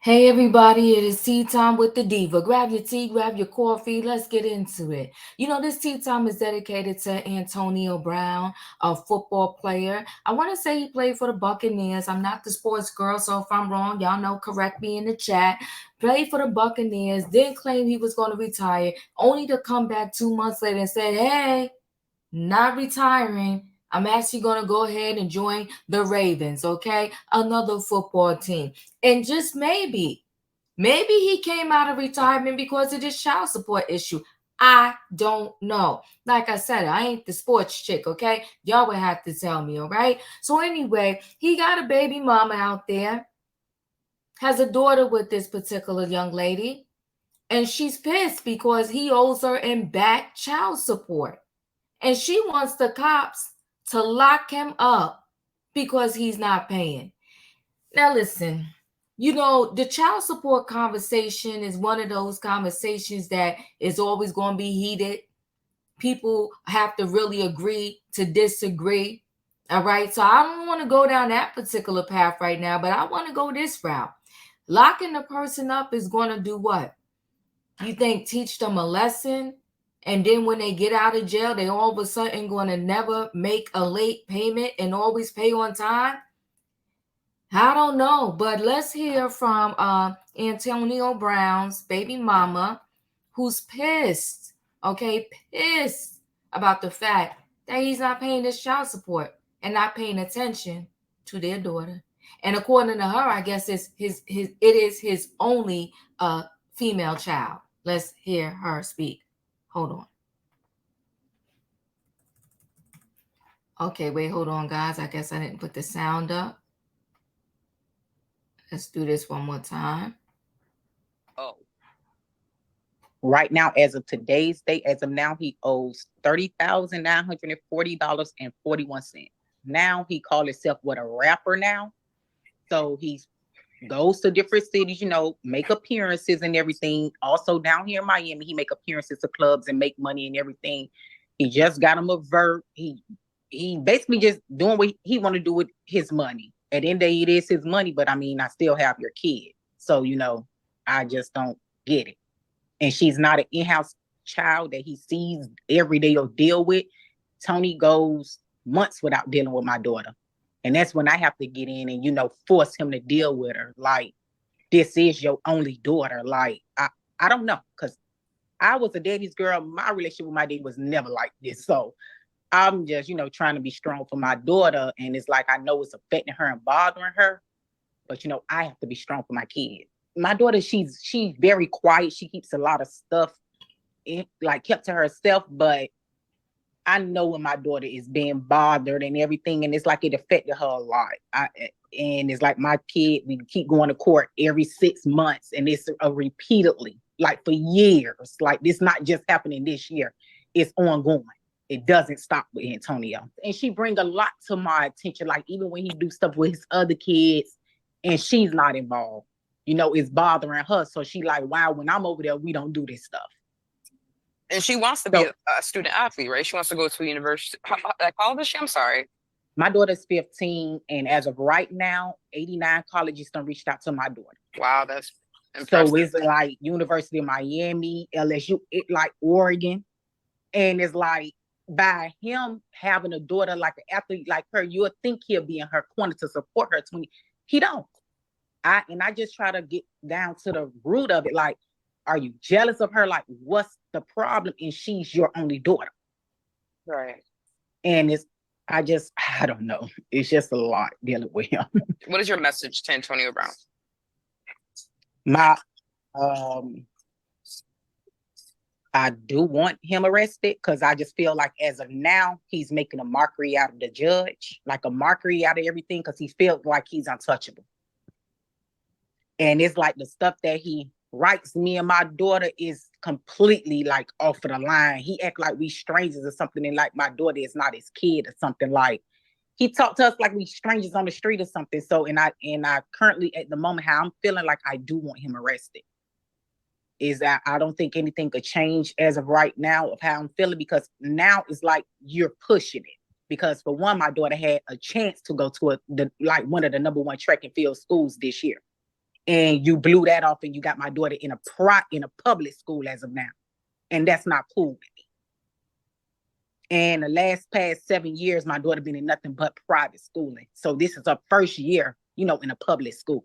Hey everybody, it is tea time with the diva. Grab your tea, grab your coffee, let's get into it. This tea time is dedicated to Antonio Brown, a football player. I want to say he played for the Buccaneers. I'm not the sports girl, so if I'm wrong, y'all know, correct me in the chat. Played for the Buccaneers, then claimed he was going to retire, only to come back 2 months later and say, hey, not retiring. I'm actually going to go ahead and join the Ravens, okay? Another football team. And just maybe he came out of retirement because of this child support issue. I don't know. Like I said, I ain't the sports chick, okay? Y'all would have to tell me, all right? So, anyway, he got a baby mama out there, has a daughter with this particular young lady, and she's pissed because he owes her in back child support. And she wants the cops to lock him up because he's not paying. Now, listen, the child support conversation is one of those conversations that is always going to be heated. People have to really agree to disagree. All right. So I don't want to go down that particular path right now, but I want to go this route. Locking the person up is going to do what? You think teach them a lesson? And then when they get out of jail, they all of a sudden going to never make a late payment and always pay on time? I don't know, but let's hear from Antonio Brown's baby mama, who's pissed, okay, pissed about the fact that he's not paying his child support and not paying attention to their daughter. And according to her, I guess it is his only female child. Let's hear her speak. Hold on. Okay, wait, hold on, guys. I guess I didn't put the sound up. Let's do this one more time. Oh. Right now, as of today's date, as of now, he owes $30,940.41. Now he called himself what, a rapper now. So he goes to different cities, make appearances and everything. Also down here in Miami, he make appearances to clubs and make money and everything. He just got him a vert. He basically just doing what he want to do with his money. At the end of the day, it is his money, but I mean, I still have your kid. So, I just don't get it. And she's not an in-house child that he sees every day or deal with. Tony goes months without dealing with my daughter. And that's when I have to get in and, force him to deal with her. Like, this is your only daughter. Like, I don't know. Because I was a daddy's girl. My relationship with my daddy was never like this. So I'm just, trying to be strong for my daughter. And it's like, I know it's affecting her and bothering her. But, I have to be strong for my kid. My daughter, she's very quiet. She keeps a lot of stuff kept to herself, but I know when my daughter is being bothered and everything, and it's like it affected her a lot. And it's like my kid, we keep going to court every 6 months, and it's repeatedly, like for years. Like this not just happening this year, it's ongoing. It doesn't stop with Antonio. And she bring a lot to my attention, like even when he do stuff with his other kids, and she's not involved. It's bothering her. So she like, wow, when I'm over there, we don't do this stuff. And she wants to be a student athlete, right? She wants to go to a university. How old is she? I'm sorry. My daughter's 15, and as of right now, 89 colleges done reached out to my daughter. Wow, that's impressive. So it's like University of Miami, LSU, like Oregon. And it's like, by him having a daughter like an athlete like her, you would think he'll be in her corner to support her. He don't. I just try to get down to the root of it. Like, are you jealous of her? Like, what's the problem? And she's your only daughter. Right. And I don't know. It's just a lot dealing with him. What is your message to Antonio Brown? I do want him arrested because I just feel like as of now, he's making a mockery out of the judge, like a mockery out of everything because he feels like he's untouchable. And it's like the stuff that he writes me and my daughter is completely like off of the line. He act like we strangers or something, and like my daughter is not his kid or something. Like he talked to us like we strangers on the street or something. So and I currently at the moment how I'm feeling, like I do want him arrested. Is that I don't think anything could change as of right now of how I'm feeling, because now it's like you're pushing it. Because for one, my daughter had a chance to go to one of the number one track and field schools this year. and you blew that off, and you got my daughter in a public school as of now, and that's not cool with me. And the past 7 years, my daughter been in nothing but private schooling. So this is her first year, in a public school.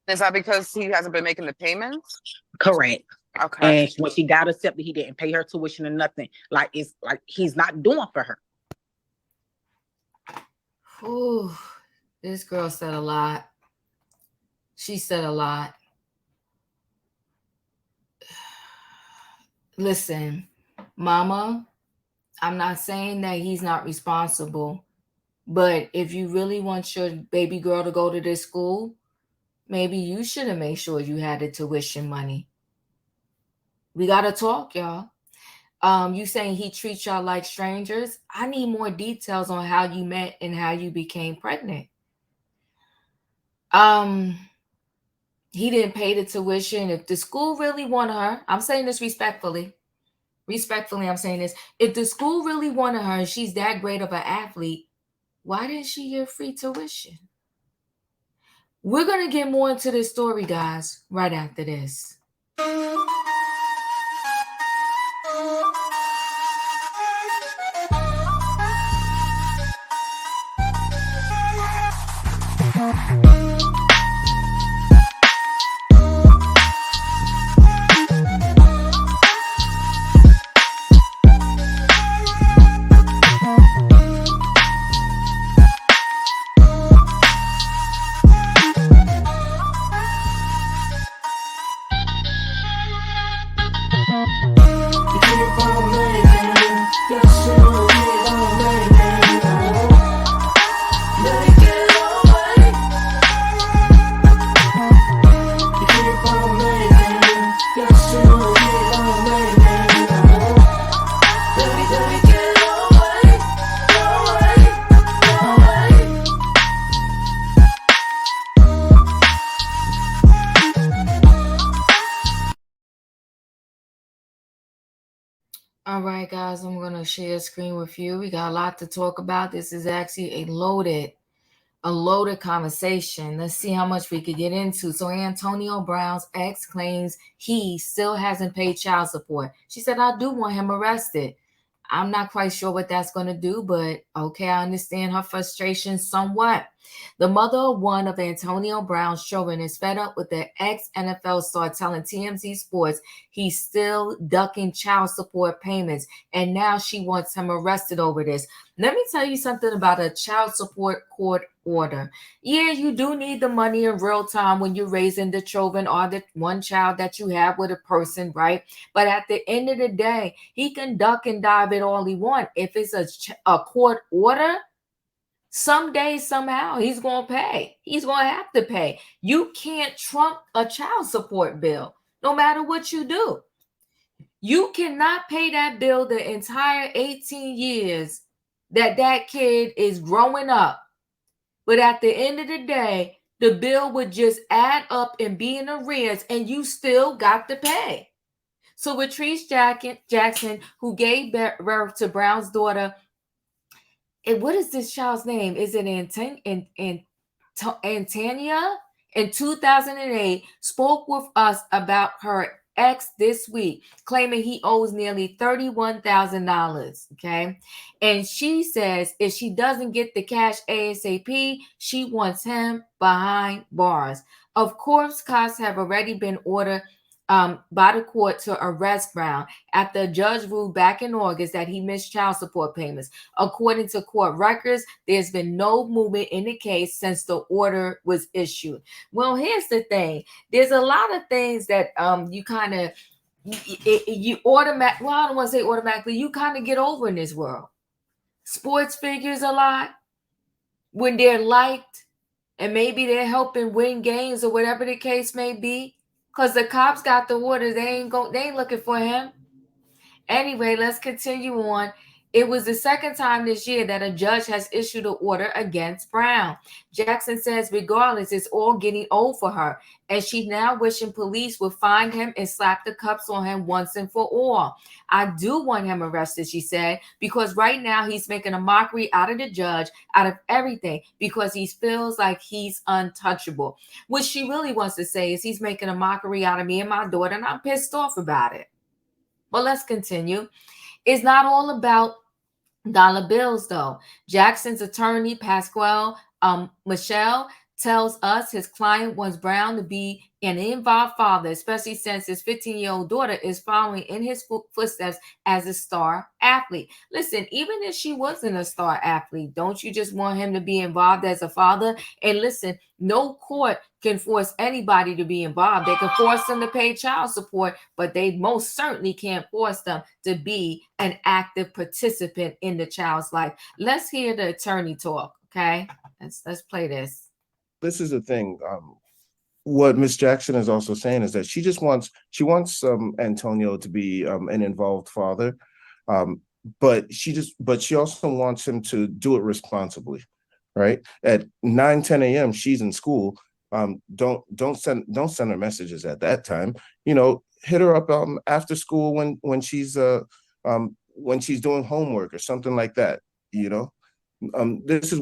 Is that because he hasn't been making the payments? Correct. Okay. And when she got accepted, he didn't pay her tuition or nothing. Like, it's like he's not doing for her. Ooh, this girl said a lot. She said a lot. Listen, mama, I'm not saying that he's not responsible, but if you really want your baby girl to go to this school, maybe you should have made sure you had the tuition money. We gotta talk, y'all. You saying he treats y'all like strangers? I need more details on how you met and how you became pregnant. Um, he didn't pay the tuition. If the school really wanted her, I'm saying this respectfully. Respectfully, I'm saying this. If the school really wanted her and she's that great of an athlete, why didn't she get free tuition? We're gonna get more into this story, guys, right after this. All right, guys, I'm going to share a screen with you. We got a lot to talk about. This is actually a loaded conversation. Let's see how much we could get into. So Antonio Brown's ex claims he still hasn't paid child support. She said, I do want him arrested. I'm not quite sure what that's going to do, but okay, I understand her frustration somewhat. The mother of one of Antonio Brown's children is fed up with the ex-NFL star telling TMZ Sports he's still ducking child support payments, and now she wants him arrested over this. Let me tell you something about a child support court order. Yeah, you do need the money in real time when you're raising the children or the one child that you have with a person, right? But at the end of the day, he can duck and dive it all he wants. If it's a court order, someday, somehow, he's going to pay. He's going to have to pay. You can't trump a child support bill, no matter what you do. You cannot pay that bill the entire 18 years that kid is growing up. But at the end of the day, the bill would just add up and be in arrears, and you still got to pay. So Latrice Jackson, who gave birth to Brown's daughter, and what is this child's name? Is it Antania? In 2008, spoke with us about her ex this week, claiming he owes nearly $31,000. Okay. And she says if she doesn't get the cash ASAP, she wants him behind bars. Of course, cops have already been ordered by the court to arrest Brown after a judge ruled back in August that he missed child support payments. According to court records, there's been no movement in the case since the order was issued. Well, here's the thing. There's a lot of things that you kind of you automatic. Well, I don't want to say automatically. You kind of get over in this world. Sports figures a lot when they're liked, and maybe they're helping win games or whatever the case may be. Because the cops got the orders. They ain't looking for him. Anyway, let's continue on. It was the second time this year that a judge has issued an order against Brown. Jackson says, regardless, it's all getting old for her, and she's now wishing police would find him and slap the cuffs on him once and for all. I do want him arrested, she said, because right now he's making a mockery out of the judge, out of everything, because he feels like he's untouchable. What she really wants to say is he's making a mockery out of me and my daughter, and I'm pissed off about it. But let's continue. It's not all about dollar bills, though. Jackson's attorney, Pasquale Michelle, tells us his client wants Brown to be an involved father, especially since his 15-year-old daughter is following in his footsteps as a star athlete. Listen, even if she wasn't a star athlete, don't you just want him to be involved as a father? And listen, no court can force anybody to be involved. They can force them to pay child support, but they most certainly can't force them to be an active participant in the child's life. Let's hear the attorney talk, okay? Let's play this. This is the thing. What Miss Jackson is also saying is that she wants Antonio to be an involved father, um, but she also wants him to do it responsibly, right? At 9, 10 a.m. she's in school. Don't send her messages at that time. Hit her up after school when she's doing homework or something like that. You know, this is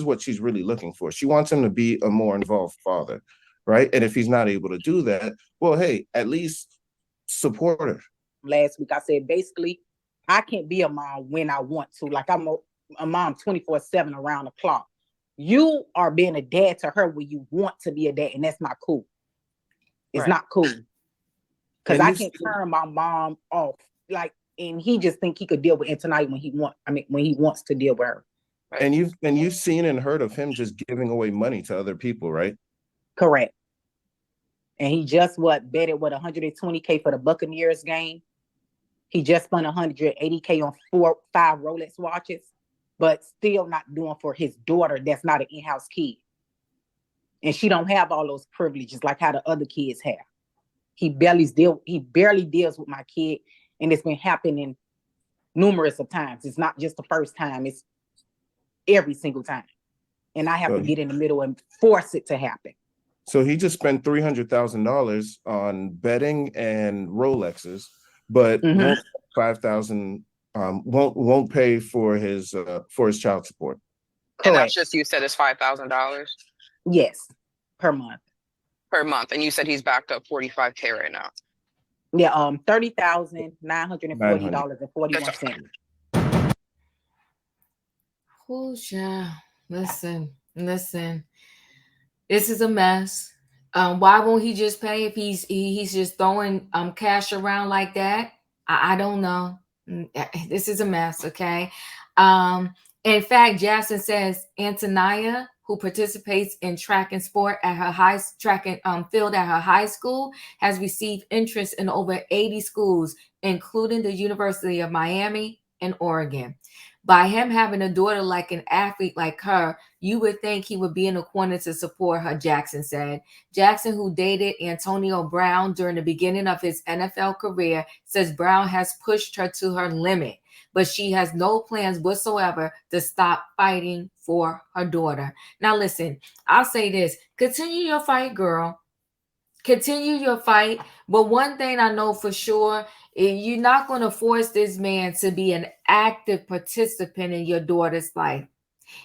what she's really looking for. She wants him to be a more involved father, right? And if he's not able to do that, well, hey, at least support her. Last week I said basically I can't be a mom when I want to. Like I'm a mom 24/7 around the clock. You are being a dad to her when you want to be a dad, and that's not cool. It's Right. not cool. Because And I you can't turn my mom off. Like, and he just think he could deal with Antonite when he wants to deal with her. Right. and you've seen and heard of him just giving away money to other people, right? Correct. And he just betted 120K for the Buccaneers game. He just spent 180K on 5 Rolex watches, but still not doing for his daughter that's not an in-house kid. And she don't have all those privileges like how the other kids have. He barely deals with my kid, and it's been happening numerous of times. It's not just the first time, it's every single time. And I have to So, get in the middle and force it to happen. so he just spent $300,000 on betting and Rolexes, but Mm-hmm. won't 5,000 won't pay for his child support. And that's Correct. just, you said it's $5,000 Yes, per month. per month, and you said he's backed up 45K right now. Yeah, $30,940.41. Oh, child. Listen. This is a mess. Why won't he just pay if he's just throwing cash around like that? I don't know. This is a mess. Okay. Um, in fact, Jackson says Antonia, who participates in track and sport at her track and field at her high school, has received interest in over 80 schools, including the University of Miami and Oregon. By him having a daughter like an athlete like her, you would think he would be in the corner to support her, Jackson said. Jackson, who dated Antonio Brown during the beginning of his NFL career, says Brown has pushed her to her limit, but she has no plans whatsoever to stop fighting for her daughter. Now, listen, I'll say this: continue your fight, girl. Continue your fight. But one thing I know for sure, you're not going to force this man to be an active participant in your daughter's life.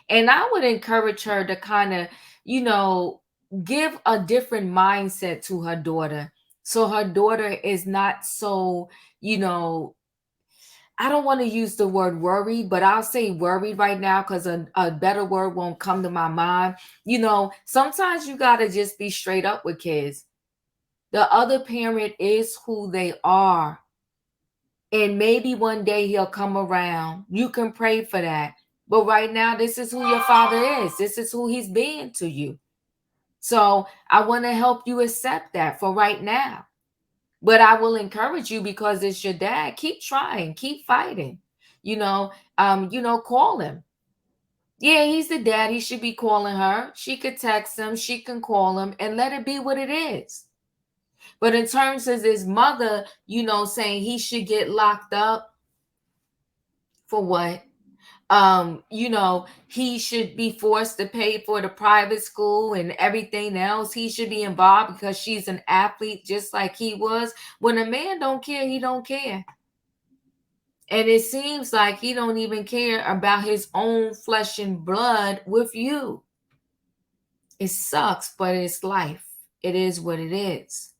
And I would encourage her to kind of, you know, give a different mindset to her daughter. So her daughter is not so, you know, I don't want to use the word worried, but I'll say worried right now because a better word won't come to my mind. You know, sometimes you got to just be straight up with kids. The other parent is who they are. And maybe one day he'll come around. You can pray for that. But right now, this is who your father is. This is who he's been to you. So I want to help you accept that for right now. But I will encourage you because it's your dad. Keep trying, keep fighting. Call him. Yeah, he's the dad. He should be calling her. She could text him, she can call him, and let it be what it is. But in terms of his mother, saying he should get locked up For what? He should be forced to pay for the private school and everything else. He should be involved because she's an athlete just like he was. When a man don't care, he don't care. And it seems like he don't even care about his own flesh and blood with you. It sucks, but it's life. It is what it is.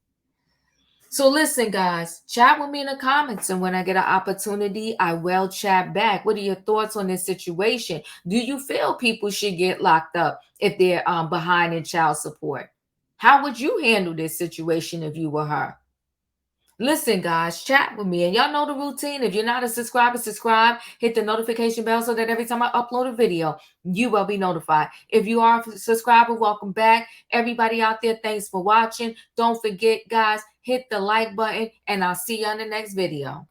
So listen, guys, chat with me in the comments, and when I get an opportunity, I will chat back. What are your thoughts on this situation? Do you feel people should get locked up if they're behind in child support? How would you handle this situation if you were her? Listen, guys, chat with me. And y'all know the routine. If you're not a subscriber, subscribe. Hit the notification bell so that every time I upload a video, you will be notified. If you are a subscriber, welcome back. Everybody out there, thanks for watching. Don't forget, guys, hit the like button, and I'll see you on the next video.